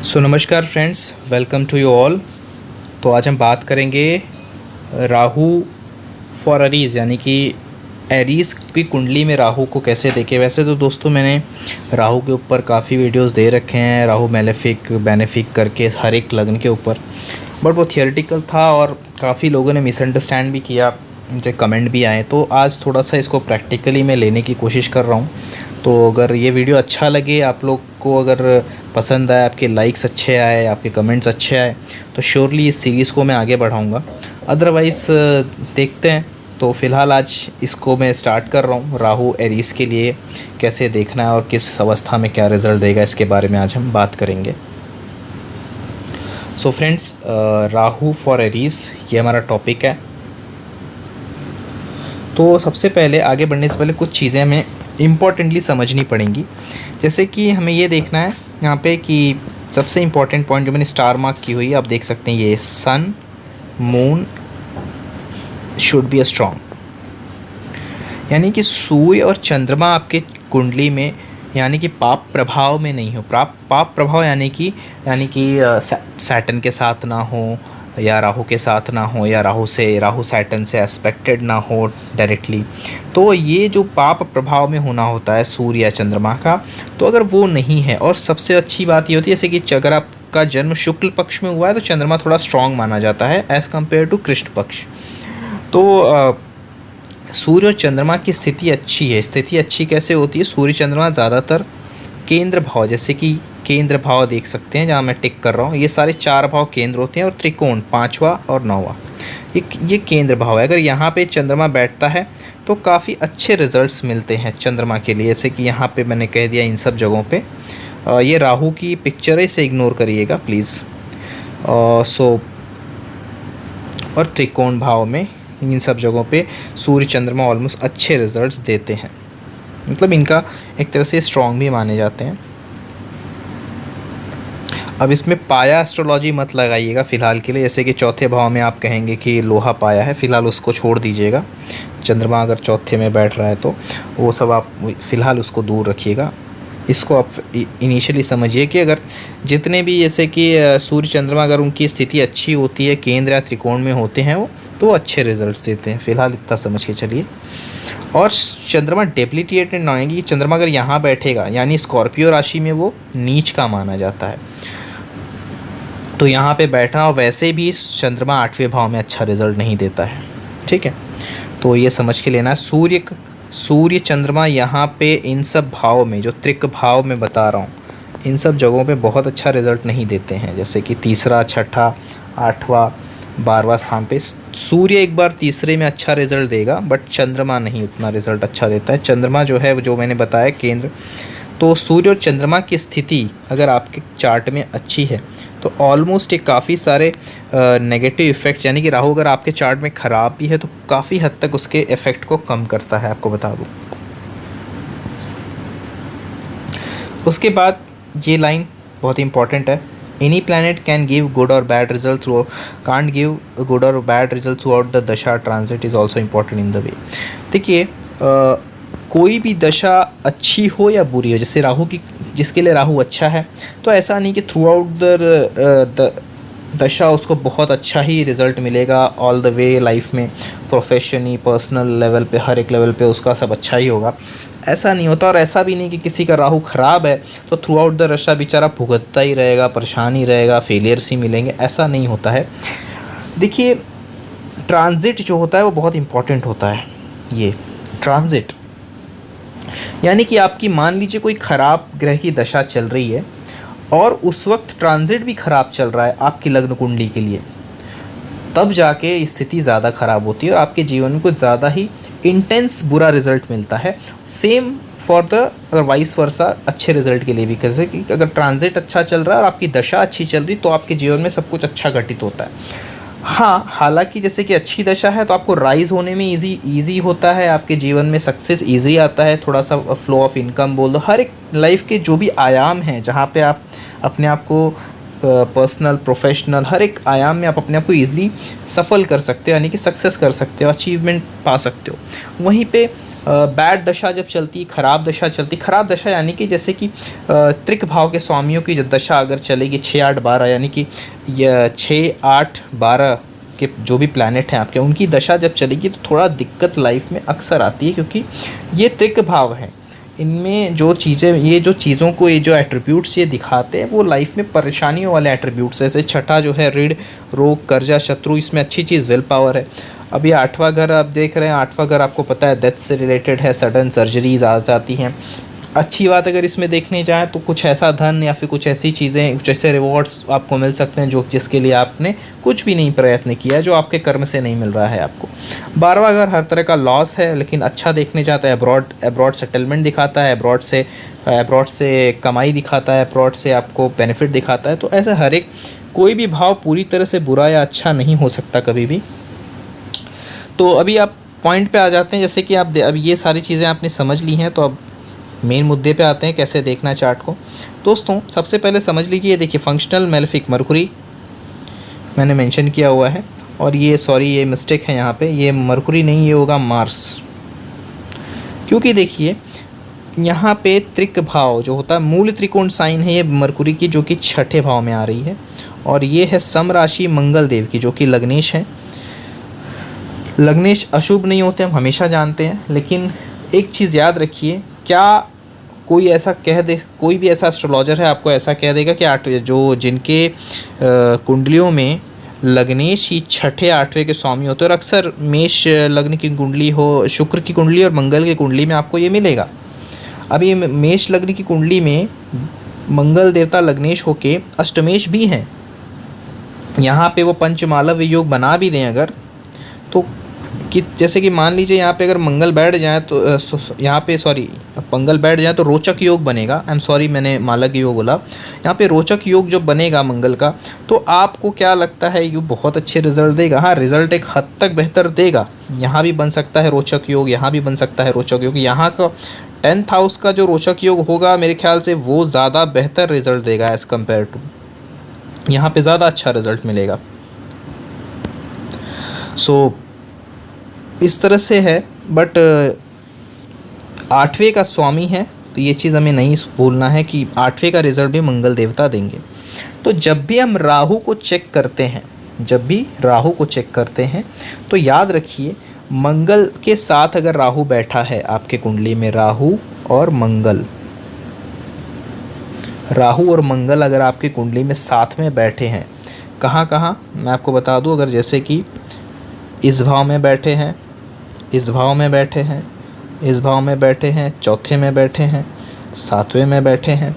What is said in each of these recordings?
नमस्कार friends, welcome to you all. तो आज हम बात करेंगे राहु फॉर एरीज़, यानी कि एरीज़ की कुंडली में राहु को कैसे देखें। वैसे तो दोस्तों मैंने राहु के ऊपर काफ़ी वीडियोस दे रखे हैं, राहु मेलेफिक बेनिफिक करके हर एक लग्न के ऊपर, बट वो थियोरेटिकल था और काफ़ी लोगों ने मिसअंडरस्टैंड भी किया, मुझे कमेंट भी आए। तो आज थोड़ा सा इसको प्रैक्टिकली मैं लेने की कोशिश कर रहा हूँ। तो अगर ये वीडियो अच्छा लगे, आप लोग को अगर पसंद आए, आपके लाइक्स अच्छे आए, आपके कमेंट्स अच्छे आए, तो श्योरली इस सीरीज़ को मैं आगे बढ़ाऊँगा। अदरवाइज़ देखते हैं। तो फ़िलहाल आज इसको मैं स्टार्ट कर रहा हूँ। राहु एरीज़ के लिए कैसे देखना है और किस अवस्था में क्या रिज़ल्ट देगा, इसके बारे में आज हम बात करेंगे। So friends, Rahu for Aries ये हमारा टॉपिक है। तो सबसे पहले आगे बढ़ने से पहले कुछ चीज़ें हमें इम्पॉर्टेंटली समझनी पड़ेंगी। जैसे कि हमें ये देखना है यहाँ पे कि सबसे इम्पॉर्टेंट पॉइंट जो मैंने स्टार मार्क की हुई है, आप देख सकते हैं, ये sun moon should be a strong, यानी कि सूर्य और चंद्रमा आपके कुंडली में, यानी कि पाप प्रभाव में नहीं हो। पाप प्रभाव यानी कि सैटर्न के साथ ना हो, या राहु के साथ ना हो, या राहु सैटर्न से एस्पेक्टेड ना हो डायरेक्टली। तो ये जो पाप प्रभाव में होना होता है सूर्य या चंद्रमा का, तो अगर वो नहीं है, और सबसे अच्छी बात ये होती है जैसे कि अगर आपका जन्म शुक्ल पक्ष में हुआ है तो चंद्रमा थोड़ा स्ट्रॉन्ग माना जाता है एज़ कम्पेयर टू कृष्ण पक्ष। तो सूर्य और चंद्रमा की स्थिति अच्छी है। स्थिति अच्छी कैसे होती है? सूर्य चंद्रमा ज़्यादातर केंद्र भाव, जैसे कि केंद्र भाव देख सकते हैं जहाँ मैं टिक कर रहा हूँ, ये सारे 4 भाव केंद्र होते हैं, और त्रिकोण 5वां और 9वां ये केंद्र भाव है। अगर यहाँ पे चंद्रमा बैठता है तो काफ़ी अच्छे रिजल्ट्स मिलते हैं चंद्रमा के लिए। जैसे कि यहाँ पे मैंने कह दिया इन सब जगहों पे, ये राहु की पिक्चर है, इसे इग्नोर करिएगा प्लीज़। और त्रिकोण भाव में इन सब जगहों पे सूर्य चंद्रमा ऑलमोस्ट अच्छे रिजल्ट्स देते हैं, मतलब इनका एक तरह से स्ट्रॉन्ग भी माने जाते हैं। अब इसमें पाया एस्ट्रोलॉजी मत लगाइएगा फ़िलहाल के लिए, जैसे कि चौथे भाव में आप कहेंगे कि लोहा पाया है, फ़िलहाल उसको छोड़ दीजिएगा। चंद्रमा अगर चौथे में बैठ रहा है तो वो सब आप फ़िलहाल उसको दूर रखिएगा। इसको आप इनिशियली समझिए कि अगर जितने भी, जैसे कि सूर्य चंद्रमा अगर उनकी स्थिति अच्छी होती है, केंद्र या त्रिकोण में होते हैं वो, तो अच्छे रिजल्ट्स देते हैं। फ़िलहाल इतना समझ के चलिए। और चंद्रमा डेबिलिटेटेड ना होगी, चंद्रमा अगर यहाँ बैठेगा यानी स्कॉर्पियो राशि में वो नीच का माना जाता है, तो यहाँ पे बैठना, और वैसे भी चंद्रमा 8वें भाव में अच्छा रिजल्ट नहीं देता है, ठीक है। तो ये समझ के लेना है। सूर्य चंद्रमा यहाँ पे इन सब भाव में, जो त्रिक भाव में बता रहा हूँ, इन सब जगहों पे बहुत अच्छा रिजल्ट नहीं देते हैं। जैसे कि तीसरा, छठा, 8वां, 12वां स्थान पे सूर्य एक बार तीसरे में अच्छा रिजल्ट देगा, बट चंद्रमा नहीं उतना रिजल्ट अच्छा देता है। चंद्रमा जो है, जो मैंने बताया केंद्र, तो सूर्य और चंद्रमा की स्थिति अगर आपके चार्ट में अच्छी है तो ऑलमोस्ट एक काफ़ी सारे नेगेटिव इफ़ेक्ट, यानी कि राहु अगर आपके चार्ट में ख़राब भी है तो काफ़ी हद तक उसके इफ़ेक्ट को कम करता है, आपको बता दूँ। उसके बाद ये लाइन बहुत इंपॉर्टेंट है, any planet can give good और bad result through, can't give good और bad result throughout the dasha transit is also important in the way. देखिए, कोई भी दशा अच्छी हो या बुरी हो, जैसे राहु की, जिसके लिए राहु अच्छा है, तो ऐसा नहीं कि थ्रू आउट द दशा उसको बहुत अच्छा ही रिज़ल्ट मिलेगा ऑल द वे लाइफ में, प्रोफेशनली, पर्सनल लेवल पे, हर एक लेवल पे उसका सब अच्छा ही होगा, ऐसा नहीं होता। और ऐसा भी नहीं कि किसी का राहु ख़राब है तो थ्रू आउट द दशा बेचारा भुगतता ही रहेगा, परेशान ही रहेगा, फेलियर्स ही मिलेंगे, ऐसा नहीं होता है। देखिए, ट्रांजिट जो होता है वो बहुत इम्पॉर्टेंट होता है। ये ट्रांजिट यानी कि आपकी, मान लीजिए कोई ख़राब ग्रह की दशा चल रही है और उस वक्त ट्रांजिट भी ख़राब चल रहा है आपकी लग्न कुंडली के लिए, तब जाके स्थिति ज़्यादा ख़राब होती है और आपके जीवन में कुछ ज़्यादा ही इंटेंस बुरा रिज़ल्ट मिलता है। सेम फॉर द, अगर वाइस वर्सा अच्छे रिज़ल्ट के लिए भी, कैसे कि अगर ट्रांजिट अच्छा चल रहा है और आपकी दशा अच्छी चल रही, तो आपके जीवन में सब कुछ अच्छा घटित होता है। हाँ, हालांकि जैसे कि अच्छी दशा है तो आपको राइज़ होने में इजी होता है, आपके जीवन में सक्सेस इजी आता है, थोड़ा सा फ्लो ऑफ इनकम बोल दो, हर एक लाइफ के जो भी आयाम हैं जहाँ पे आप अपने आप को पर्सनल, प्रोफेशनल, हर एक आयाम में आप अपने आप को ईज़िली सफल कर सकते हो, यानी कि सक्सेस कर सकते हो, अचीवमेंट पा सकते हो। वहीं पे बैड दशा जब चलती, खराब दशा चलती, खराब दशा यानी कि जैसे कि त्रिक भाव के स्वामियों की जब दशा अगर चलेगी 6, 8, 12 यानी कि यह 6, 8, 12 के जो भी प्लैनेट हैं आपके, उनकी दशा जब चलेगी तो थोड़ा दिक्कत लाइफ में अक्सर आती है, क्योंकि ये त्रिक भाव हैं। इनमें जो चीज़ें, ये जो चीज़ों को, ये जो एट्रीब्यूट्स ये दिखाते हैं वो लाइफ में परेशानियों वाले एट्रीब्यूट्स हैं। जैसे छठा जो है ऋण, रोग, कर्जा, शत्रु, इसमें अच्छी चीज़ विल पावर है। अभी 8वां घर आप देख रहे हैं, 8वां घर आपको पता है डेथ से रिलेटेड है, सडन सर्जरीज आ जाती हैं। अच्छी बात अगर इसमें देखने जाएँ तो कुछ ऐसा धन या फिर कुछ ऐसी चीज़ें, कुछ ऐसे रिवॉर्ड्स आपको मिल सकते हैं जो जिसके लिए आपने कुछ भी नहीं प्रयत्न किया, जो आपके कर्म से नहीं मिल रहा है आपको। 12वां घर हर तरह का लॉस है, लेकिन अच्छा देखने जाता है, अब्रॉड सेटलमेंट दिखाता है, अब्रॉड से कमाई दिखाता है, अब्रॉड से आपको बेनिफिट दिखाता है। तो ऐसा हर एक, कोई भी भाव पूरी तरह से बुरा या अच्छा नहीं हो सकता कभी भी। तो अभी आप पॉइंट पे आ जाते हैं, जैसे कि अब ये सारी चीज़ें आपने समझ ली हैं, तो अब मेन मुद्दे पे आते हैं कैसे देखना है चार्ट को। दोस्तों सबसे पहले समझ लीजिए, देखिए फंक्शनल मेलेफिक मरकुरी मैंने मेंशन किया हुआ है, और ये ये मिस्टेक है यहाँ पे, ये मरकुरी नहीं, ये होगा मार्स। क्योंकि देखिए यहाँ पे त्रिक भाव जो होता है, मूल त्रिकोण साइन है ये मरकुरी की, जो कि छठे भाव में आ रही है, और ये है सम राशि मंगल देव की, जो कि लग्नेश है। लग्नेश अशुभ नहीं होते, हम हमेशा जानते हैं, लेकिन एक चीज़ याद रखिए, क्या कोई ऐसा कह दे, कोई भी ऐसा एस्ट्रोलॉजर है आपको ऐसा कह देगा कि जो जिनके कुंडलियों में लग्नेश ही छठे 8वें के स्वामी होते हैं, और अक्सर मेष लग्न की कुंडली हो, शुक्र की कुंडली और मंगल की कुंडली में आपको ये मिलेगा। अब ये मेष लग्न की कुंडली में मंगल देवता लग्नेश होके अष्टमेश भी हैं, यहाँ पे वो पंचमालव योग बना भी दें अगर, तो कि जैसे कि मान लीजिए यहाँ पे अगर मंगल बैठ जाए तो यहाँ पे मंगल बैठ जाए तो रोचक योग बनेगा। मैंने मालक योग बोला, यहाँ पे रोचक योग जो बनेगा मंगल का, तो आपको क्या लगता है ये बहुत अच्छे रिजल्ट देगा। हाँ, रिजल्ट एक हद तक बेहतर देगा, यहाँ भी बन सकता है रोचक योग, यहाँ भी बन सकता है रोचक योग। यहाँ का 10th हाउस का जो रोचक योग होगा मेरे ख्याल से वो ज़्यादा बेहतर रिजल्ट देगा एज़ कम्पेयर टू, यहाँ पे ज़्यादा अच्छा रिजल्ट मिलेगा। इस तरह से है। बट 8वें का स्वामी है, तो ये चीज़ हमें नहीं भूलना है कि 8वें का रिजल्ट भी मंगल देवता देंगे। तो जब भी हम राहु को चेक करते हैं, तो याद रखिए मंगल के साथ अगर राहु बैठा है आपके कुंडली में, राहु और मंगल अगर आपकी कुंडली में साथ में बैठे हैं, कहाँ मैं आपको बता दूं, अगर जैसे कि इस भाव में बैठे हैं, इस भाव में बैठे हैं, इस भाव में बैठे हैं, चौथे में बैठे हैं, 7वें में बैठे हैं,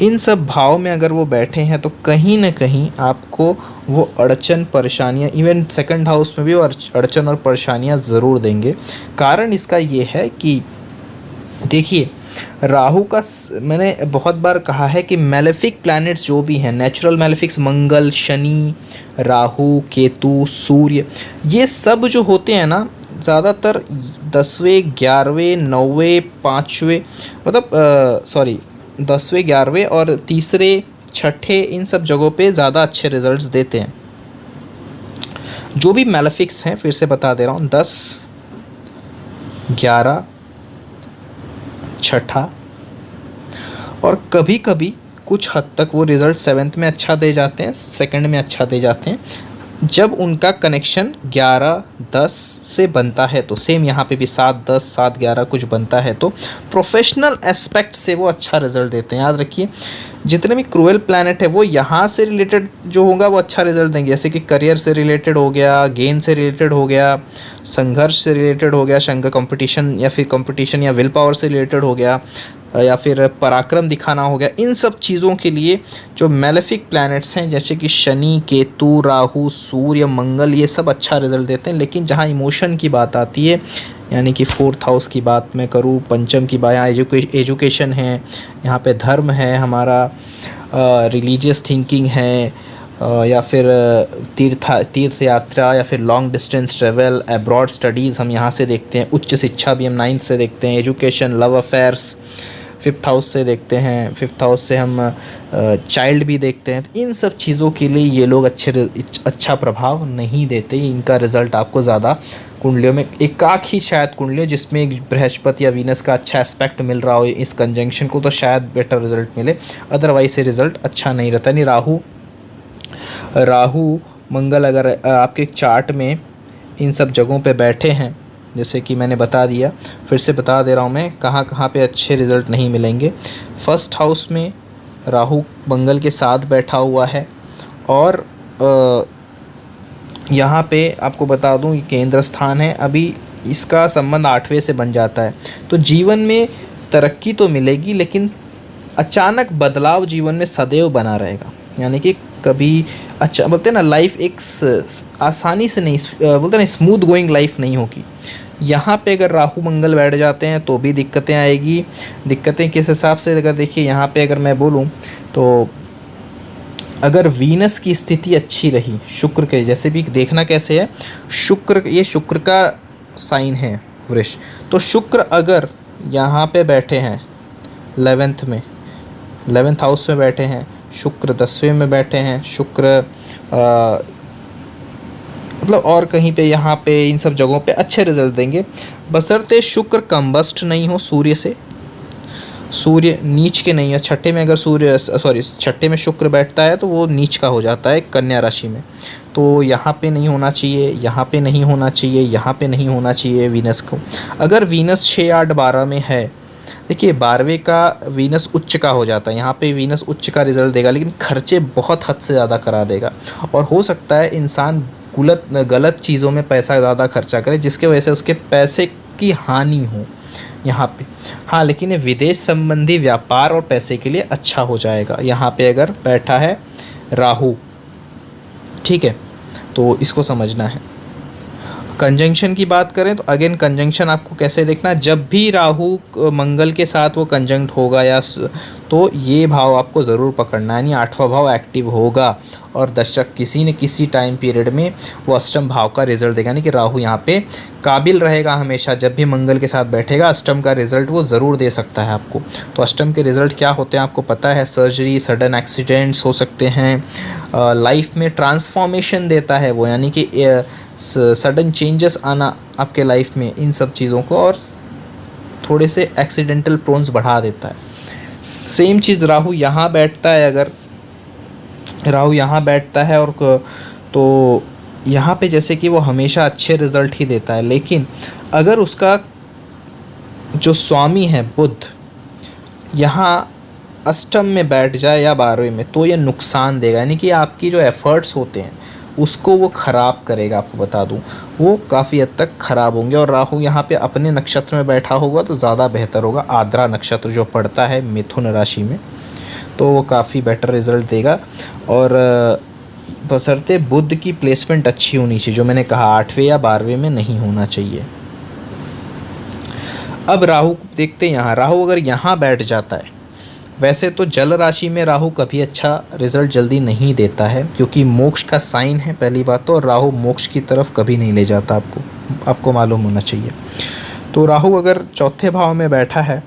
इन सब भाव में अगर वो बैठे हैं तो कहीं ना कहीं आपको वो अड़चन परेशानियाँ, इवन 2nd हाउस में भी वो अड़चन और परेशानियाँ ज़रूर देंगे। कारण इसका ये है कि देखिए राहु का, मैंने बहुत बार कहा है कि मेलेफिक प्लैनेट्स जो भी हैं, नेचुरल मेलेफिक्स, मंगल, शनि, राहु, केतु, सूर्य, ये सब जो होते हैं ना, ज़्यादातर 10वें, 11वें, 9वें, 5वें, मतलब 10वें, 11वें और तीसरे, छठे, इन सब जगहों पे ज़्यादा अच्छे रिजल्ट्स देते हैं। जो भी मेलेफिक्स हैं, फिर से बता दे रहा हूँ, 10, 11, छठा, और कभी कभी कुछ हद तक वो रिज़ल्ट 7th में अच्छा दे जाते हैं, 2nd में अच्छा दे जाते हैं, जब उनका कनेक्शन 11, 10 से बनता है। तो सेम यहाँ पे भी 7, 10, 7, 11 कुछ बनता है, तो प्रोफेशनल एस्पेक्ट से वो अच्छा रिज़ल्ट देते हैं। याद रखिए जितने भी क्रूएल प्लैनेट है वो यहाँ से रिलेटेड जो होगा वो अच्छा रिजल्ट देंगे, जैसे कि करियर से रिलेटेड हो गया, गेन से रिलेटेड हो गया, संघर्ष से रिलेटेड हो गया, कंपटीशन या विल पावर से रिलेटेड हो गया, या फिर पराक्रम दिखाना हो गया। इन सब चीज़ों के लिए जो मेलेफिक प्लैनेट्स हैं जैसे कि शनि, केतु, राहु, सूर्य, मंगल, ये सब अच्छा रिजल्ट देते हैं। लेकिन जहाँ इमोशन की बात आती है, यानी कि 4th हाउस की बात मैं करूँ, पंचम की बात, यहाँ एजुकेशन है, यहाँ पे धर्म है हमारा, रिलीजियस थिंकिंग है, या फिर तीर्थ यात्रा, या फिर long distance travel, abroad studies हम यहाँ से देखते हैं, उच्च शिक्षा भी हम 9th से देखते हैं, education, love affairs 5th house से देखते हैं, 5th हाउस से हम चाइल्ड भी देखते हैं। इन सब चीज़ों के लिए ये लोग अच्छा प्रभाव नहीं देते, इनका रिज़ल्ट आपको ज़्यादा कुंडलियों में एकाक ही शायद कुंडलियों जिसमें एक बृहस्पति या वीनस का अच्छा एस्पेक्ट मिल रहा हो इस कंजंक्शन को, तो शायद बेटर रिजल्ट मिले, अदरवाइज से रिजल्ट अच्छा नहीं रहता। नहीं, राहु मंगल अगर आपके चार्ट में इन सब जगहों पे बैठे हैं, जैसे कि मैंने बता दिया, फिर से बता दे रहा हूँ मैं कहाँ कहाँ पे अच्छे रिज़ल्ट नहीं मिलेंगे। फर्स्ट हाउस में राहु मंगल के साथ बैठा हुआ है, और यहाँ पे आपको बता दूँ ये केंद्र स्थान है, अभी इसका संबंध 8वें से बन जाता है। तो जीवन में तरक्की तो मिलेगी, लेकिन अचानक बदलाव जीवन में सदैव बना रहेगा। यानी कि कभी अच्छा बोलते हैं ना, लाइफ एक आसानी से नहीं, बोलते हैं ना, स्मूथ गोइंग लाइफ नहीं होगी। यहाँ पे अगर राहु मंगल बैठ जाते हैं तो भी दिक्कतें आएगी। दिक्कतें किस हिसाब से, अगर देखिए यहाँ पे अगर मैं बोलूँ तो अगर वीनस की स्थिति अच्छी रही, शुक्र के जैसे भी देखना कैसे है, शुक्र, ये शुक्र का साइन है वृष, तो शुक्र अगर यहाँ पे बैठे हैं 11th हाउस में बैठे हैं, शुक्र 10वें में बैठे हैं, शुक्र मतलब और कहीं पे यहाँ पे इन सब जगहों पे अच्छे रिजल्ट देंगे, बशर्ते शुक्र कंबस्ट नहीं हो सूर्य से, सूर्य नीच के नहीं है। छठे में अगर छठे में शुक्र बैठता है तो वो नीच का हो जाता है कन्या राशि में, तो यहाँ पे नहीं होना चाहिए, यहाँ पे नहीं होना चाहिए, यहाँ पे नहीं होना चाहिए वीनस को। अगर वीनस 6, 8, 12 में है, देखिए 12वें का वीनस उच्च का हो जाता है, यहाँ पे वीनस उच्च का रिजल्ट देगा, लेकिन खर्चे बहुत हद से ज़्यादा करा देगा, और हो सकता है इंसान गलत चीज़ों में पैसा ज़्यादा खर्चा करे, जिसके वजह से उसके पैसे की हानि हो यहाँ पे। हाँ, लेकिन ये विदेश संबंधी व्यापार और पैसे के लिए अच्छा हो जाएगा यहाँ पे अगर बैठा है राहु। ठीक है, तो इसको समझना है। कंजंक्शन की बात करें तो अगेन कंजंक्शन आपको कैसे देखना, जब भी राहु मंगल के साथ वो कंजंक्ट होगा या तो ये भाव आपको ज़रूर पकड़ना है, यानी 8वां भाव एक्टिव होगा, और दशक किसी न किसी टाइम पीरियड में वो अष्टम भाव का रिजल्ट देगा। यानी कि राहु यहाँ पे काबिल रहेगा हमेशा, जब भी मंगल के साथ बैठेगा अष्टम का रिजल्ट वो ज़रूर दे सकता है आपको। तो अष्टम के रिजल्ट क्या होते हैं आपको पता है, सर्जरी, सडन एक्सीडेंट्स हो सकते हैं, लाइफ में ट्रांसफॉर्मेशन देता है वो, यानी कि सडन चेंजेस आना आपके लाइफ में, इन सब चीज़ों को, और थोड़े से एक्सीडेंटल प्रोन्स बढ़ा देता है। सेम चीज़ राहु यहाँ बैठता है, अगर राहु यहाँ बैठता है और तो यहाँ पे जैसे कि वो हमेशा अच्छे रिजल्ट ही देता है, लेकिन अगर उसका जो स्वामी है बुध यहाँ अष्टम में बैठ जाए या 12वें में, तो ये नुकसान देगा, यानी कि आपकी जो एफ़र्ट्स होते हैं उसको वो ख़राब करेगा। आपको बता दूं वो काफ़ी हद तक ख़राब होंगे, और राहु यहाँ पे अपने नक्षत्र में बैठा होगा तो ज़्यादा बेहतर होगा। आद्रा नक्षत्र जो पड़ता है मिथुन राशि में, तो वो काफ़ी बेटर रिज़ल्ट देगा, और बशर्ते बुध की प्लेसमेंट अच्छी होनी चाहिए, जो मैंने कहा 8वें या 12वें में नहीं होना चाहिए। अब राहु देखते हैं, यहाँ राहु अगर यहाँ बैठ जाता है, वैसे तो जल राशि में राहु कभी अच्छा रिजल्ट जल्दी नहीं देता है, क्योंकि मोक्ष का साइन है पहली बात तो, और राहु मोक्ष की तरफ कभी नहीं ले जाता, आपको मालूम होना चाहिए। तो राहु अगर चौथे भाव में बैठा है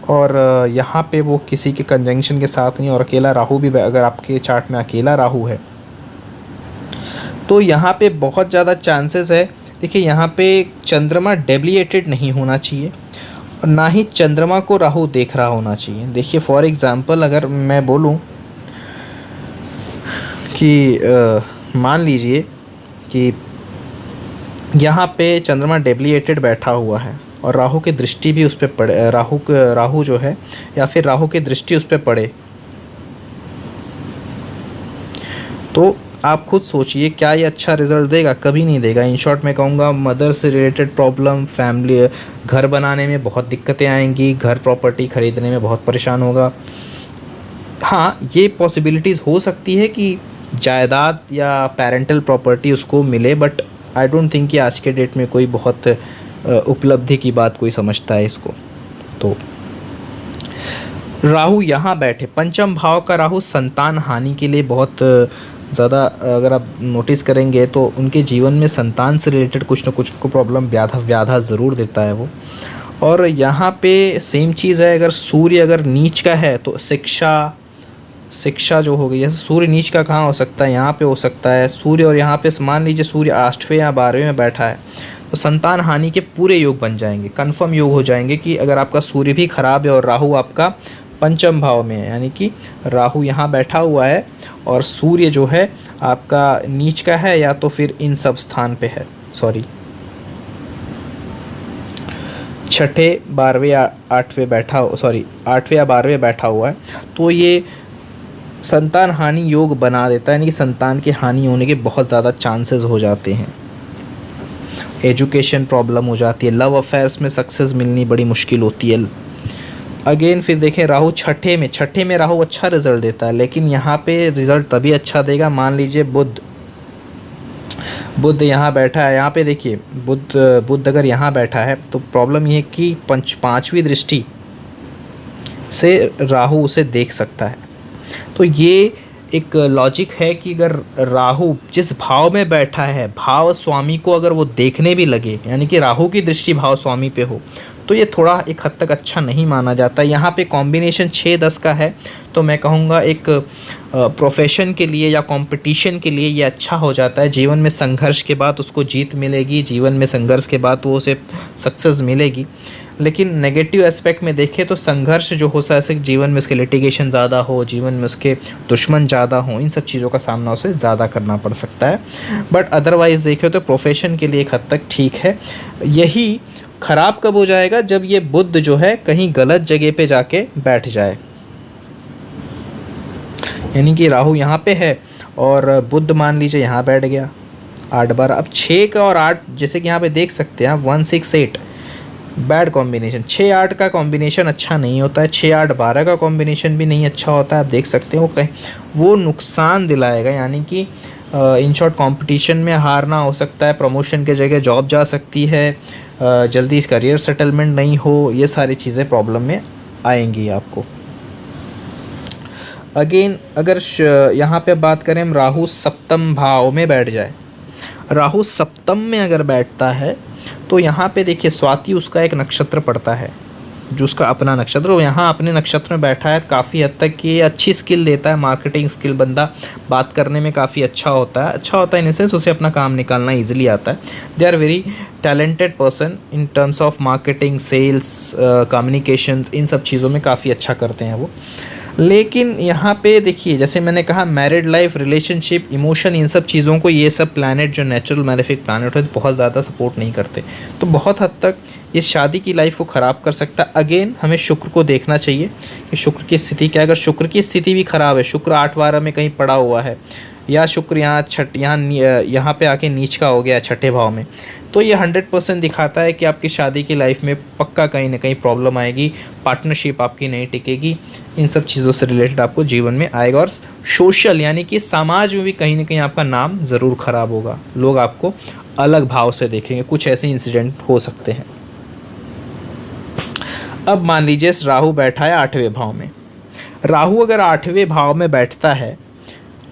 और यहाँ पे वो किसी के कंजंक्शन के साथ नहीं, और अकेला राहु भी, अगर आपके चार्ट में अकेला राहु है तो यहाँ पे बहुत ज़्यादा चांसेस है। देखिए यहाँ पे चंद्रमा डेविएटेड नहीं होना चाहिए, और ना ही चंद्रमा को राहु देख रहा होना चाहिए। देखिए फॉर एग्ज़ाम्पल अगर मैं बोलूं कि मान लीजिए कि यहाँ पे चंद्रमा डेविएटेड बैठा हुआ है और राहु की दृष्टि भी उस पर पड़े, राहु जो है या फिर राहु की दृष्टि उस पर पड़े, तो आप खुद सोचिए क्या ये अच्छा रिज़ल्ट देगा? कभी नहीं देगा। इन शॉर्ट मैं कहूँगा मदर से रिलेटेड प्रॉब्लम, फैमिली, घर बनाने में बहुत दिक्कतें आएंगी, घर प्रॉपर्टी ख़रीदने में बहुत परेशान होगा। हाँ, ये पॉसिबिलिटीज़ हो सकती है कि जायदाद या पेरेंटल प्रॉपर्टी उसको मिले, बट आई डोंट थिंक कि आज के डेट में कोई बहुत उपलब्धि की बात कोई समझता है इसको। तो राहु यहाँ बैठे, पंचम भाव का राहु संतान हानि के लिए बहुत ज़्यादा, अगर आप नोटिस करेंगे तो उनके जीवन में संतान से रिलेटेड कुछ ना कुछ को प्रॉब्लम व्याधा ज़रूर देता है वो। और यहाँ पे सेम चीज़ है, अगर सूर्य अगर नीच का है तो शिक्षा जो हो गई, जैसे सूर्य नीच का कहाँ हो सकता है, यहाँ पे हो सकता है सूर्य, और यहाँ पे मान लीजिए सूर्य 8वें या 12वें में बैठा है तो संतान हानि के पूरे योग बन जाएंगे, कन्फर्म योग हो जाएंगे कि अगर आपका सूर्य भी खराब है और राहु आपका पंचम भाव में है, यानी कि राहु यहाँ बैठा हुआ है और सूर्य जो है आपका नीच का है या तो फिर इन सब स्थान पे है, सॉरी छठे 12वें या 8वें बैठा, सॉरी 8वें या 12वें बैठा हुआ है, तो ये संतान हानि योग बना देता है, यानी कि संतान की हानि होने के बहुत ज़्यादा चांसेस हो जाते हैं। एजुकेशन प्रॉब्लम हो जाती है, लव अफेयर्स में सक्सेस मिलनी बड़ी मुश्किल होती है। अगेन फिर देखें राहु छठे में राहु अच्छा रिजल्ट देता है, लेकिन यहाँ पे रिजल्ट तभी अच्छा देगा, मान लीजिए बुध यहाँ बैठा है, यहाँ पे देखिए बुध अगर यहाँ बैठा है तो प्रॉब्लम ये है कि पांचवी दृष्टि से राहु उसे देख सकता है। तो ये एक लॉजिक है कि अगर राहु जिस भाव में बैठा है, भाव स्वामी को अगर वो देखने भी लगे, यानी कि राहु की दृष्टि भाव स्वामी पे हो, तो ये थोड़ा एक हद तक अच्छा नहीं माना जाता। यहाँ पे कॉम्बिनेशन 6-10 का है, तो मैं कहूँगा एक प्रोफेशन के लिए या कंपटीशन के लिए ये अच्छा हो जाता है। जीवन में संघर्ष के बाद उसको जीत मिलेगी, जीवन में संघर्ष के बाद वो उसे सक्सेस मिलेगी। लेकिन नेगेटिव एस्पेक्ट में देखें तो संघर्ष जो हो सकता है जीवन में उसके लिटिगेशन ज़्यादा हो, जीवन में उसके दुश्मन ज़्यादा हो, इन सब चीज़ों का सामना उसे ज़्यादा करना पड़ सकता है। बट अदरवाइज़ देखें तो प्रोफेशन के लिए एक हद तक ठीक है। यही ख़राब कब हो जाएगा, जब ये बुध जो है कहीं गलत जगह पे जाके बैठ जाए, यानी कि राहु यहाँ पे है और बुध मान लीजिए यहाँ बैठ गया 8-12। अब 6 का और 8 जैसे कि यहाँ पे देख सकते हैं आप 1-6-8 बैड कॉम्बिनेशन, 6-8 का कॉम्बिनेशन अच्छा नहीं होता है, 6-8-12 का कॉम्बिनेशन भी नहीं अच्छा होता है। आप देख सकते हैं वो नुकसान दिलाएगा, यानी कि इन शॉर्ट कंपटीशन में हारना हो सकता है, प्रमोशन के जगह जॉब जा सकती है, जल्दी इस करियर सेटलमेंट नहीं हो, ये सारी चीज़ें प्रॉब्लम में आएंगी आपको। अगेन अगर यहाँ पे बात करें हम, राहु सप्तम भाव में बैठ जाए, राहु सप्तम में अगर बैठता है तो यहाँ पे देखिए स्वाति उसका एक नक्षत्र पड़ता है, जो उसका अपना नक्षत्र, वो यहाँ अपने नक्षत्र में बैठा है। काफ़ी हद तक ये अच्छी स्किल देता है, मार्केटिंग स्किल, बंदा बात करने में काफ़ी अच्छा होता है इन सेंस उसे अपना काम निकालना ईजिली आता है। They are very talented person in terms of marketing, sales, communications, इन सब चीज़ों में काफ़ी अच्छा करते हैं वो। लेकिन यहाँ पे देखिए जैसे मैंने कहा मैरिड लाइफ, रिलेशनशिप, इमोशन, इन सब चीज़ों को ये सब प्लैनेट जो नेचुरल मैलेफिक प्लैनेट है बहुत ज़्यादा सपोर्ट नहीं करते, तो बहुत हद तक ये शादी की लाइफ को ख़राब कर सकता है। अगेन हमें शुक्र को देखना चाहिए कि शुक्र की स्थिति क्या है। अगर शुक्र की स्थिति भी ख़राब है, शुक्र 8-12 में कहीं पड़ा हुआ है, या शुक्र यहाँ पे आके नीच का हो गया छठे भाव में, तो ये 100% दिखाता है कि आपकी शादी की लाइफ में पक्का कहीं ना कहीं प्रॉब्लम आएगी, पार्टनरशिप आपकी नहीं टिकेगी, इन सब चीज़ों से रिलेटेड आपको जीवन में आएगा। और सोशल यानी कि समाज में भी कहीं ना कहीं आपका नाम ज़रूर ख़राब होगा, लोग आपको अलग भाव से देखेंगे, कुछ ऐसे इंसिडेंट हो सकते हैं। अब मान लीजिए राहु बैठा है 8वें भाव में। राहु अगर 8वें भाव में बैठता है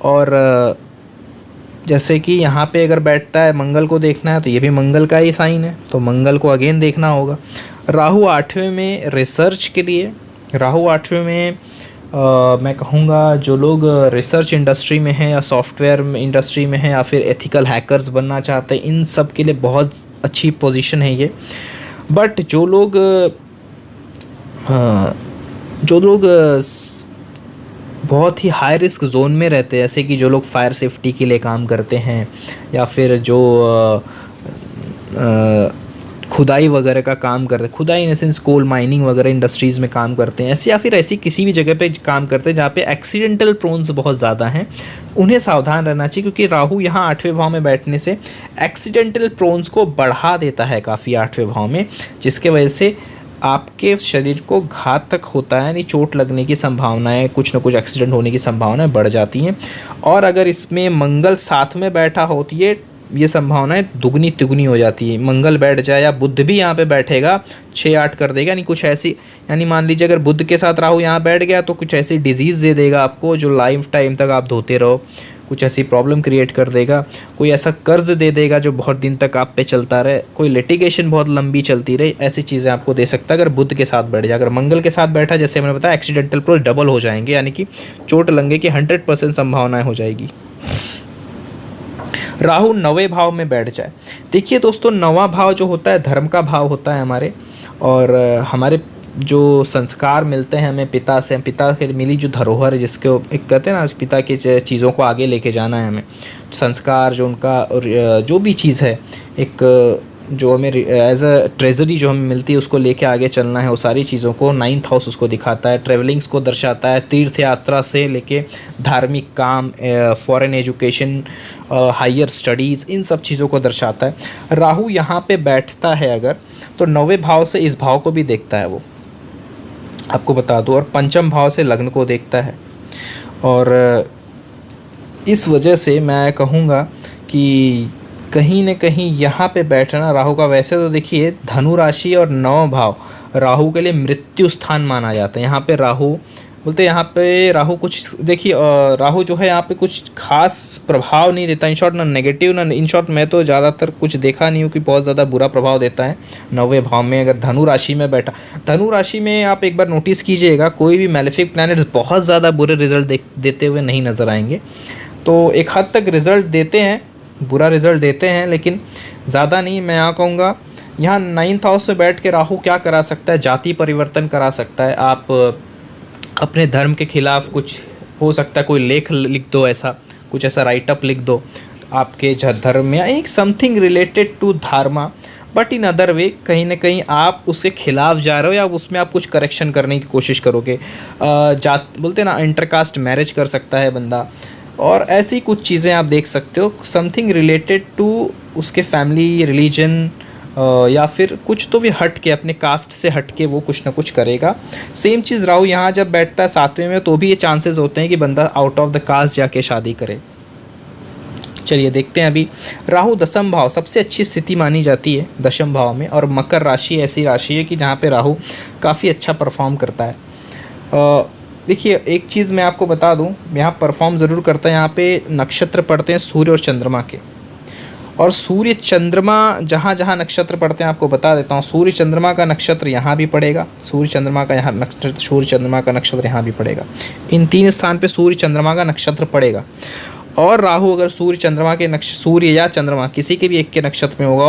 और जैसे कि यहाँ पे अगर बैठता है, मंगल को देखना है तो ये भी मंगल का ही साइन है, तो मंगल को अगेन देखना होगा। राहु 8वें में रिसर्च के लिए, राहु 8वें में मैं कहूँगा जो लोग रिसर्च इंडस्ट्री में हैं या सॉफ्टवेयर इंडस्ट्री में हैं या फिर एथिकल हैकर्स बनना चाहते हैं, इन सब के लिए बहुत अच्छी पोजीशन है ये। बट जो लोग बहुत ही हाई रिस्क जोन में रहते हैं, जैसे कि जो लोग फायर सेफ्टी के लिए काम करते हैं या फिर जो खुदाई वगैरह का काम करते हैं, खुदाई इन सेंस कोल माइनिंग वगैरह इंडस्ट्रीज़ में काम करते हैं ऐसे, या फिर ऐसी किसी भी जगह पे काम करते हैं जहाँ पे एक्सीडेंटल प्रोन्स बहुत ज़्यादा हैं, उन्हें सावधान रहना चाहिए, क्योंकि राहु यहाँ 8वें भाव में बैठने से एक्सीडेंटल प्रोन्स को बढ़ा देता है काफ़ी 8वें भाव में, जिसके वजह से आपके शरीर को घातक होता है, यानी चोट लगने की संभावनाएं, कुछ न कुछ एक्सीडेंट होने की संभावनाएं बढ़ जाती हैं। और अगर इसमें मंगल साथ में बैठा हो तो ये संभावनाएं दुगनी तिगुनी हो जाती है। मंगल बैठ जाए या बुध भी यहाँ पे बैठेगा 6-8 कर देगा, यानी कुछ ऐसी, यानी मान लीजिए अगर बुध के साथ राहु यहाँ बैठ गया तो कुछ ऐसी डिजीज़ दे देगा आपको जो लाइफ टाइम तक आप धोते रहो, कुछ ऐसी प्रॉब्लम क्रिएट कर देगा, कोई ऐसा कर्ज दे देगा जो बहुत दिन तक आप पे चलता रहे, कोई लिटिगेशन बहुत लंबी चलती रहे, ऐसी चीज़ें आपको दे सकता है अगर बुध के साथ बैठ जाए। अगर मंगल के साथ बैठा, जैसे मैंने बताया, एक्सीडेंटल प्रोस डबल हो जाएंगे, यानी कि चोट लगने की 100% संभावनाएं हो जाएगी। राहु 9वें भाव में बैठ जाए। देखिए दोस्तों, 9वां भाव जो होता है धर्म का भाव होता है हमारे, और हमारे जो संस्कार मिलते हैं हमें पिता से, पिता से मिली जो धरोहर है, जिसको एक कहते हैं ना, पिता की चीज़ों को आगे लेके जाना है हमें, संस्कार जो उनका, और जो भी चीज़ है एक जो हमें एज अ ट्रेजरी जो हमें मिलती है उसको लेके आगे चलना है, वो सारी चीज़ों को 9th हाउस उसको दिखाता है। ट्रेवलिंग्स को दर्शाता है, तीर्थ यात्रा से लेके धार्मिक काम, फॉरेन एजुकेशन, हायर स्टडीज़, इन सब चीज़ों को दर्शाता है। राहु यहाँ पे बैठता है अगर, तो 9वें भाव से इस भाव को भी देखता है वो, आपको बता दूँ, और पंचम भाव से लग्न को देखता है। और इस वजह से मैं कहूँगा कि कहीं न कहीं यहाँ पे बैठना राहु का, वैसे तो देखिए धनु राशि और 9वां भाव राहु के लिए मृत्यु स्थान माना जाता है। यहाँ पे राहु बोलते हैं, यहाँ पे राहु कुछ देखिए, राहु जो है यहाँ पे कुछ खास प्रभाव नहीं देता, इन शॉर्ट ना नेगेटिव ना, इन शॉर्ट मैं तो ज़्यादातर कुछ देखा नहीं हूँ कि बहुत ज़्यादा बुरा प्रभाव देता है 9वें भाव में। अगर धनु राशि में बैठा, धनु राशि में आप एक बार नोटिस कीजिएगा, कोई भी मैलेफिक प्लैनेट्स बहुत ज़्यादा बुरे रिजल्ट देते हुए नहीं नज़र आएंगे। तो एक हद तक रिजल्ट देते हैं, बुरा रिजल्ट देते हैं, लेकिन ज़्यादा नहीं। मैं यहाँ कहूँगा, यहाँ 9th हाउस में बैठ के राहु क्या करा सकता है, जाति परिवर्तन करा सकता है। आप अपने धर्म के खिलाफ कुछ, हो सकता है कोई लेख लिख दो, ऐसा कुछ ऐसा राइटअप लिख दो आपके धर्म में, एक something related to dharma, but in other way कहीं ना कहीं आप उसके खिलाफ जा रहे हो, या उसमें आप कुछ करेक्शन करने की कोशिश करोगे। जात बोलते हैं ना, इंटरकास्ट मैरिज कर सकता है बंदा, और ऐसी कुछ चीज़ें आप देख सकते हो, समथिंग रिलेटेड टू उसके फैमिली, रिलीजन, या फिर कुछ तो भी हट के, अपने कास्ट से हट के वो कुछ ना कुछ करेगा। सेम चीज़ राहु यहाँ जब बैठता है 7वें में, तो भी ये चांसेस होते हैं कि बंदा आउट ऑफ द कास्ट जाके शादी करे। चलिए देखते हैं अभी। राहु 10th भाव सबसे अच्छी स्थिति मानी जाती है 10th भाव में, और मकर राशि ऐसी राशि है कि जहाँ पे राहु काफ़ी अच्छा परफॉर्म करता है। देखिए एक चीज़ मैं आपको बता दूं, यहाँ परफॉर्म ज़रूर करता है। यहाँ पे नक्षत्र पड़ते हैं सूर्य और चंद्रमा के, और सूर्य चंद्रमा जहाँ जहाँ नक्षत्र पड़ते हैं आपको बता देता हूँ। सूर्य चंद्रमा का नक्षत्र यहाँ भी पड़ेगा, सूर्य चंद्रमा का यहाँ नक्षत्र, सूर्य चंद्रमा का नक्षत्र यहाँ भी पड़ेगा। इन 3 स्थान पे सूर्य चंद्रमा का नक्षत्र पड़ेगा। और राहु अगर सूर्य चंद्रमा के सूर्य या चंद्रमा किसी के भी एक के नक्षत्र में होगा,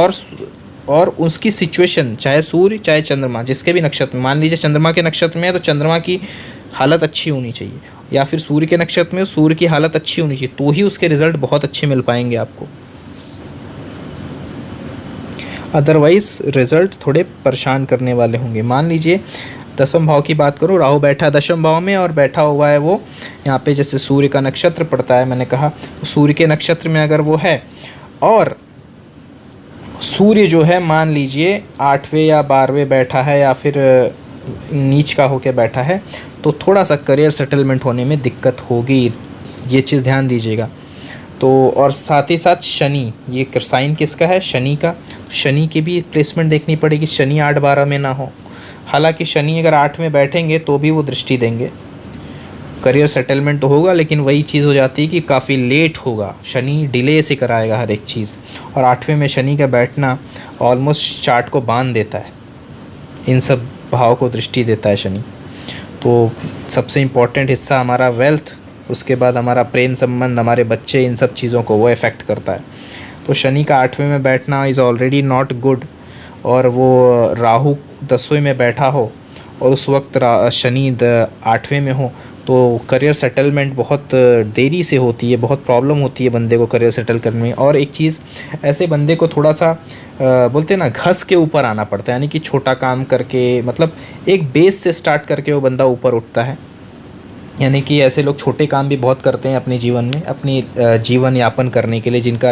और उसकी सिचुएशन, चाहे सूर्य चाहे चंद्रमा, जिसके भी नक्षत्र में, मान लीजिए चंद्रमा के नक्षत्र में है तो चंद्रमा की हालत अच्छी होनी चाहिए, या फिर सूर्य के नक्षत्र में सूर्य की हालत अच्छी होनी चाहिए, तो ही उसके रिजल्ट बहुत अच्छे मिल पाएंगे आपको। अदरवाइज रिजल्ट थोड़े परेशान करने वाले होंगे। मान लीजिए 10वें भाव की बात करूँ, राहु बैठा है 10वें भाव में, और बैठा हुआ है वो यहाँ पे, जैसे सूर्य का नक्षत्र पड़ता है, मैंने कहा तो सूर्य के नक्षत्र में अगर वो है, और सूर्य जो है मान लीजिए 8वें या 12वें बैठा है, या फिर नीच का होके बैठा है, तो थोड़ा सा करियर सेटलमेंट होने में दिक्कत होगी, ये चीज़ ध्यान दीजिएगा। तो और साथ ही साथ शनि, ये साइन किसका है, शनि का, शनि की भी प्लेसमेंट देखनी पड़ेगी, शनि 8-12 में ना हो। हालांकि शनि अगर 8 में बैठेंगे तो भी वो दृष्टि देंगे, करियर सेटलमेंट तो होगा, लेकिन वही चीज़ हो जाती है कि काफ़ी लेट होगा, शनि डिले से कराएगा हर एक चीज़। और 8वें में शनि का बैठना ऑलमोस्ट चार्ट को बांध देता है, इन सब भाव को दृष्टि देता है शनि। तो सबसे इम्पोर्टेंट हिस्सा हमारा वेल्थ, उसके बाद हमारा प्रेम संबंध, हमारे बच्चे, इन सब चीज़ों को वो इफ़ेक्ट करता है। तो शनि का 8वें में बैठना इज़ ऑलरेडी नॉट गुड, और वो राहु 10वें में बैठा हो और उस वक्त शनि 8वें में हो, तो करियर सेटलमेंट बहुत देरी से होती है, बहुत प्रॉब्लम होती है बंदे को करियर सेटल करने में। और एक चीज़, ऐसे बंदे को थोड़ा सा बोलते हैं ना, घस के ऊपर आना पड़ता है, यानी कि छोटा काम करके, मतलब एक बेस से स्टार्ट करके वो बंदा ऊपर उठता है। यानी कि ऐसे लोग छोटे काम भी बहुत करते हैं अपने जीवन में, अपनी जीवन यापन करने के लिए, जिनका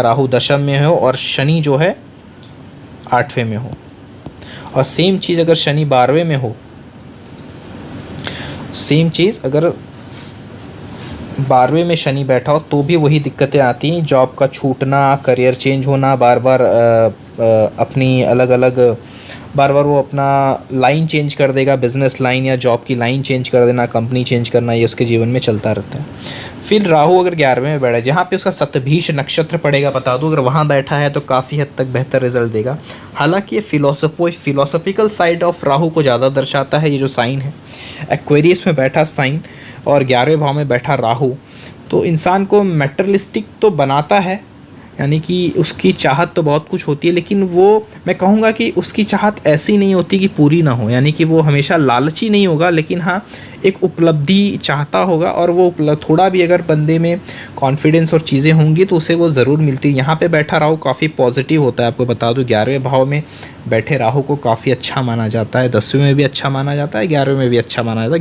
राहु 10 में हो और शनि जो है 8वें में हो। और सेम चीज़ अगर शनि 12वें में हो, सेम चीज़ अगर 12वें में शनि बैठा हो, तो भी वही दिक्कतें आती हैं, जॉब का छूटना, करियर चेंज होना, बार बार अपनी अलग अलग, बार बार वो अपना लाइन चेंज कर देगा, बिज़नेस लाइन या जॉब की लाइन चेंज कर देना, कंपनी चेंज करना, ये उसके जीवन में चलता रहता है। फिर राहु अगर 11वें में बैठा है, जहाँ पे उसका सतभीष नक्षत्र पड़ेगा, बता दूँ, अगर वहाँ बैठा है तो काफ़ी हद तक बेहतर रिजल्ट देगा। हालांकि ये फिलोसॉफिकल साइड ऑफ राहु को ज़्यादा दर्शाता है, ये जो साइन है। एक्वेरियस में बैठा साइन और 11वें भाव में बैठा राहु, तो इंसान को मटेरियलिस्टिक तो बनाता है, यानी कि उसकी चाहत तो बहुत कुछ होती है, लेकिन वो मैं कहूँगा कि उसकी चाहत ऐसी नहीं होती कि पूरी ना हो, यानी कि वो हमेशा लालची नहीं होगा, लेकिन हाँ एक उपलब्धि चाहता होगा, और वो थोड़ा भी अगर बंदे में कॉन्फिडेंस और चीज़ें होंगी तो उसे वो ज़रूर मिलती है। यहाँ पे बैठा राहु काफ़ी पॉजिटिव होता है, आपको बता दूँ 11वें भाव में बैठे राहु को काफ़ी अच्छा माना जाता है, 10वें में भी अच्छा माना जाता है, 11वें में भी अच्छा माना जाता है।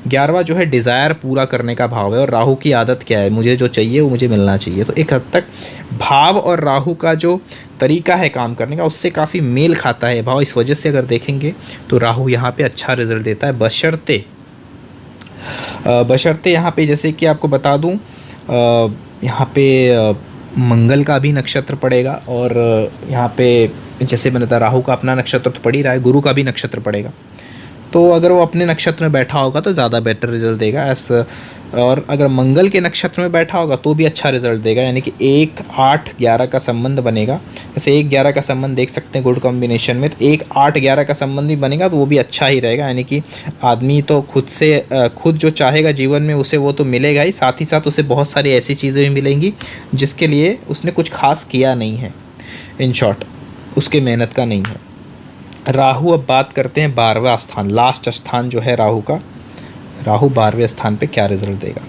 11वां जो है डिज़ायर पूरा करने का भाव है, और राहु की आदत क्या है, मुझे जो चाहिए वो मुझे मिलना चाहिए। तो एक हद तक भाव और राहु का जो तरीका है काम करने का उससे काफ़ी मेल खाता है भाव। इस वजह से अगर देखेंगे तो राहु यहाँ पे अच्छा रिजल्ट देता है, बशर्ते यहाँ पे जैसे कि आपको बता दूँ यहाँ पे मंगल का भी नक्षत्र पड़ेगा, और यहाँ पे जैसे मैंने बताया राहु का अपना नक्षत्र तो पड़ ही रहा है, गुरु का भी नक्षत्र पड़ेगा। तो अगर वो अपने नक्षत्र में बैठा होगा तो ज़्यादा बेटर रिजल्ट देगा और अगर मंगल के नक्षत्र में बैठा होगा तो भी अच्छा रिजल्ट देगा, यानी कि 1-8-11 का संबंध बनेगा। जैसे 1-11 का संबंध देख सकते हैं गुड कॉम्बिनेशन में, तो 1-8-11 का संबंध भी बनेगा तो वो भी अच्छा ही रहेगा, यानी कि आदमी तो खुद जो चाहेगा जीवन में उसे वो तो मिलेगा ही, साथ ही साथ उसे बहुत सारी ऐसी चीज़ें भी मिलेंगी जिसके लिए उसने कुछ खास किया नहीं है, इन शॉर्ट उसके मेहनत का नहीं है। राहु, अब बात करते हैं 12वां स्थान, लास्ट स्थान जो है राहु का। राहु 12वें स्थान पे क्या रिजल्ट देगा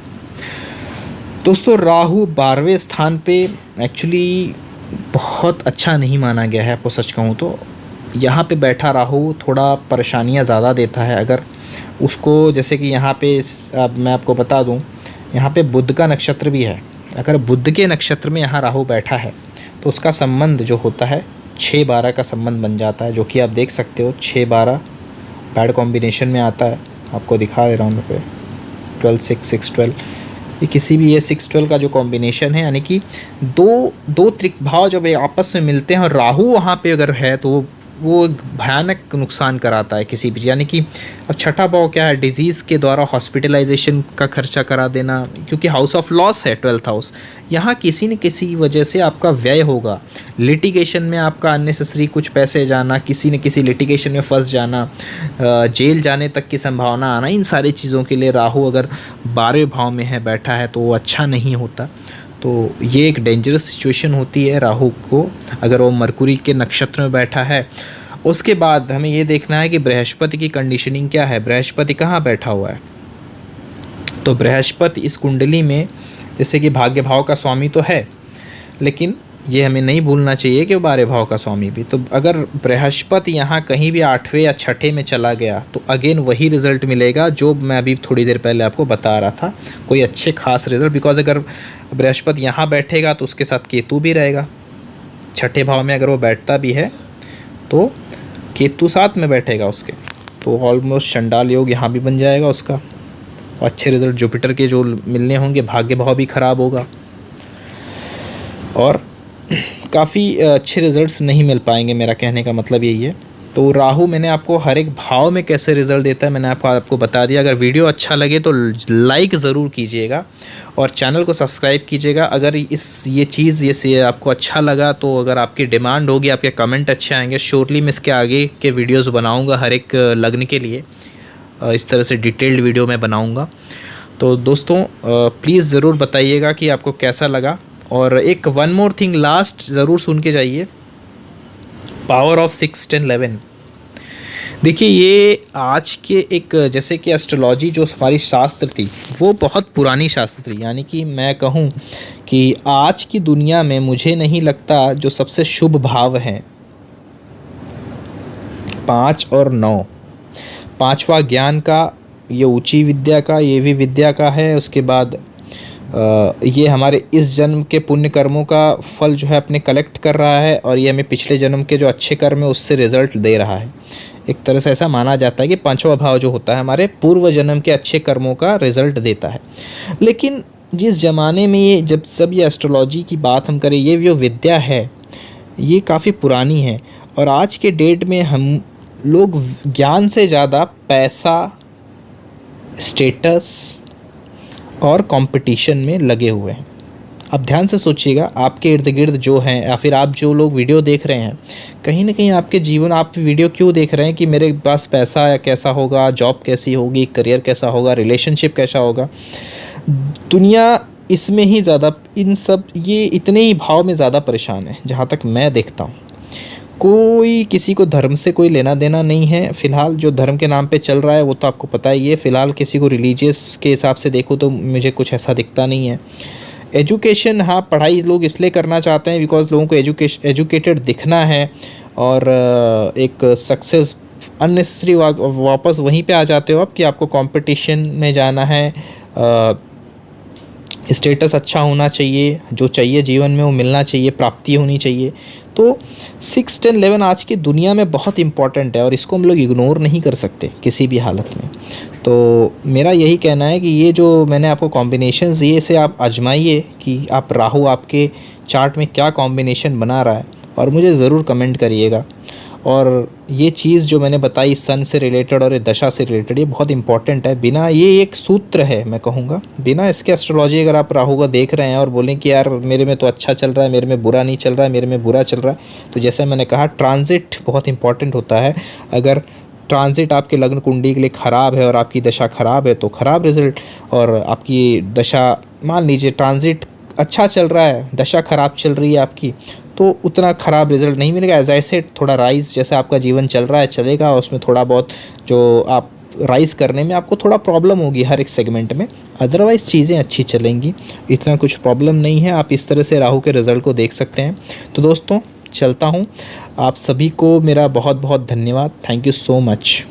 दोस्तों? राहु 12वें स्थान पे एक्चुअली बहुत अच्छा नहीं माना गया है, आपको सच कहूँ तो। यहाँ पे बैठा राहु थोड़ा परेशानियाँ ज़्यादा देता है, अगर उसको जैसे कि यहाँ पे अब मैं आपको बता दूँ, यहाँ पे बुध का नक्षत्र भी है। अगर बुध के नक्षत्र में यहाँ राहु बैठा है तो उसका संबंध जो होता है 6-12 का संबंध बन जाता है, जो कि आप देख सकते हो 6-12 बैड कॉम्बिनेशन में आता है। आपको दिखा दे रहा हूँ मैं पे 12-6-6-12, ये किसी भी ये 6-12 का जो कॉम्बिनेशन है, यानी कि दो त्रिभाव जब आपस में मिलते हैं और राहु वहाँ पे अगर है तो वो भयानक नुकसान कराता है किसी भी, यानी कि अब छठा भाव क्या है, डिजीज़ के द्वारा हॉस्पिटलाइजेशन का खर्चा करा देना, क्योंकि हाउस ऑफ लॉस है 12th हाउस। यहाँ किसी न किसी वजह से आपका व्यय होगा, लिटिगेशन में आपका अननेसेसरी कुछ पैसे जाना, किसी न किसी लिटिगेशन में फंस जाना, जेल जाने तक की संभावना आना, इन सारी चीज़ों के लिए राहु अगर 12वें भाव में है बैठा है तो वो अच्छा नहीं होता। तो ये एक डेंजरस सिचुएशन होती है राहु को अगर वो मरकुरी के नक्षत्र में बैठा है। उसके बाद हमें ये देखना है कि बृहस्पति की कंडीशनिंग क्या है, बृहस्पति कहाँ बैठा हुआ है। तो बृहस्पति इस कुंडली में जैसे कि भाग्य भाव का स्वामी तो है, लेकिन ये हमें नहीं भूलना चाहिए कि वो 12 भाव का स्वामी भी। तो अगर बृहस्पति यहाँ कहीं भी 8वें या छठे में चला गया तो अगेन वही रिज़ल्ट मिलेगा जो मैं अभी थोड़ी देर पहले आपको बता रहा था, कोई अच्छे खास रिज़ल्ट। बिकॉज अगर बृहस्पति यहाँ बैठेगा तो उसके साथ केतु भी रहेगा, छठे भाव में अगर वो बैठता भी है तो केतु साथ में बैठेगा उसके, तो ऑलमोस्ट चंडाल योग यहाँ भी बन जाएगा उसका। अच्छे रिज़ल्ट जुपिटर के जो मिलने होंगे, भाग्य भाव भी ख़राब होगा और काफ़ी अच्छे रिज़ल्ट्स नहीं मिल पाएंगे, मेरा कहने का मतलब यही है। तो राहु मैंने आपको हर एक भाव में कैसे रिज़ल्ट देता है मैंने आपको बता दिया। अगर वीडियो अच्छा लगे तो लाइक ज़रूर कीजिएगा और चैनल को सब्सक्राइब कीजिएगा। अगर ये चीज़ आपको अच्छा लगा तो अगर आपकी डिमांड होगी, आपके कमेंट अच्छे आएंगे, श्योरली मैं इसके आगे के वीडियोज़ बनाऊँगा हर एक लग्न के लिए, इस तरह से डिटेल्ड वीडियो मैं बनाऊँगा। तो दोस्तों प्लीज़ ज़रूर बताइएगा कि आपको कैसा लगा। और एक वन मोर थिंग लास्ट ज़रूर सुन के जाइए, पावर ऑफ 6-10-11। देखिए ये आज के एक जैसे कि एस्ट्रोलॉजी जो हमारी शास्त्र थी वो बहुत पुरानी शास्त्र थी, यानी कि मैं कहूँ कि आज की दुनिया में मुझे नहीं लगता जो सबसे शुभ भाव हैं 5 और 9, 5वां ज्ञान का, ये ऊंची विद्या का, ये भी विद्या का है। उसके बाद ये हमारे इस जन्म के पुण्य कर्मों का फल जो है अपने कलेक्ट कर रहा है और ये हमें पिछले जन्म के जो अच्छे कर्म है उससे रिज़ल्ट दे रहा है। एक तरह से ऐसा माना जाता है कि 5वां भाव जो होता है हमारे पूर्व जन्म के अच्छे कर्मों का रिज़ल्ट देता है। लेकिन जिस ज़माने में ये ये एस्ट्रोलॉजी की बात हम करें, ये जो विद्या है ये काफ़ी पुरानी है और आज के डेट में हम लोग ज्ञान से ज़्यादा पैसा, स्टेटस और कंपटीशन में लगे हुए हैं। अब ध्यान से सोचिएगा, आपके इर्द गिर्द जो हैं या फिर आप जो लोग वीडियो देख रहे हैं, कहीं ना कहीं आपके जीवन, आप वीडियो क्यों देख रहे हैं कि मेरे पास पैसा कैसा होगा, जॉब कैसी होगी, करियर कैसा होगा, रिलेशनशिप कैसा होगा। दुनिया इसमें ही ज़्यादा इन सब ये इतने ही भाव में ज़्यादा परेशान है जहाँ तक मैं देखता हूँ। कोई किसी को धर्म से कोई लेना देना नहीं है। फ़िलहाल जो धर्म के नाम पे चल रहा है वो तो आपको पता ही है। फ़िलहाल किसी को रिलीजियस के हिसाब से देखो तो मुझे कुछ ऐसा दिखता नहीं है। एजुकेशन, हाँ, पढ़ाई लोग इसलिए करना चाहते हैं बिकॉज़ लोगों को एजुकेटेड दिखना है और एक सक्सेस अननेसेसरी वापस वहीं पे आ जाते हो आप कि आपको कंपटीशन में जाना है, स्टेटस अच्छा होना चाहिए, जो चाहिए जीवन में वो मिलना चाहिए, प्राप्ति होनी चाहिए। तो 6, 10, 11 आज की दुनिया में बहुत इम्पॉर्टेंट है और इसको हम लोग इग्नोर नहीं कर सकते किसी भी हालत में। तो मेरा यही कहना है कि ये जो मैंने आपको कॉम्बिनेशंस दिए इसे आप आजमाइए कि आप राहु आपके चार्ट में क्या कॉम्बिनेशन बना रहा है और मुझे ज़रूर कमेंट करिएगा। और ये चीज़ जो मैंने बताई सन से रिलेटेड और ये दशा से रिलेटेड, ये बहुत इंपॉर्टेंट है। बिना ये एक सूत्र है, मैं कहूँगा बिना इसके एस्ट्रोलॉजी अगर आप राहु का देख रहे हैं और बोलें कि यार मेरे में तो अच्छा चल रहा है, मेरे में बुरा नहीं चल रहा है, मेरे में बुरा चल रहा है, तो जैसे मैंने कहा ट्रांजिट बहुत इंपॉर्टेंट होता है। अगर ट्रांजिट आपके लग्न कुंडली के लिए ख़राब है और आपकी दशा ख़राब है तो ख़राब रिजल्ट, और आपकी दशा मान लीजिए ट्रांजिट अच्छा चल रहा है, दशा ख़राब चल रही है आपकी, तो उतना ख़राब रिज़ल्ट नहीं मिलेगा। एज आई सेड, थोड़ा राइज़ जैसे आपका जीवन चल रहा है चलेगा, उसमें थोड़ा बहुत जो आप राइज़ करने में आपको थोड़ा प्रॉब्लम होगी हर एक सेगमेंट में, अदरवाइज़ चीज़ें अच्छी चलेंगी, इतना कुछ प्रॉब्लम नहीं है। आप इस तरह से राहु के रिज़ल्ट को देख सकते हैं। तो दोस्तों चलता हूँ, आप सभी को मेरा बहुत बहुत धन्यवाद। Thank you so much.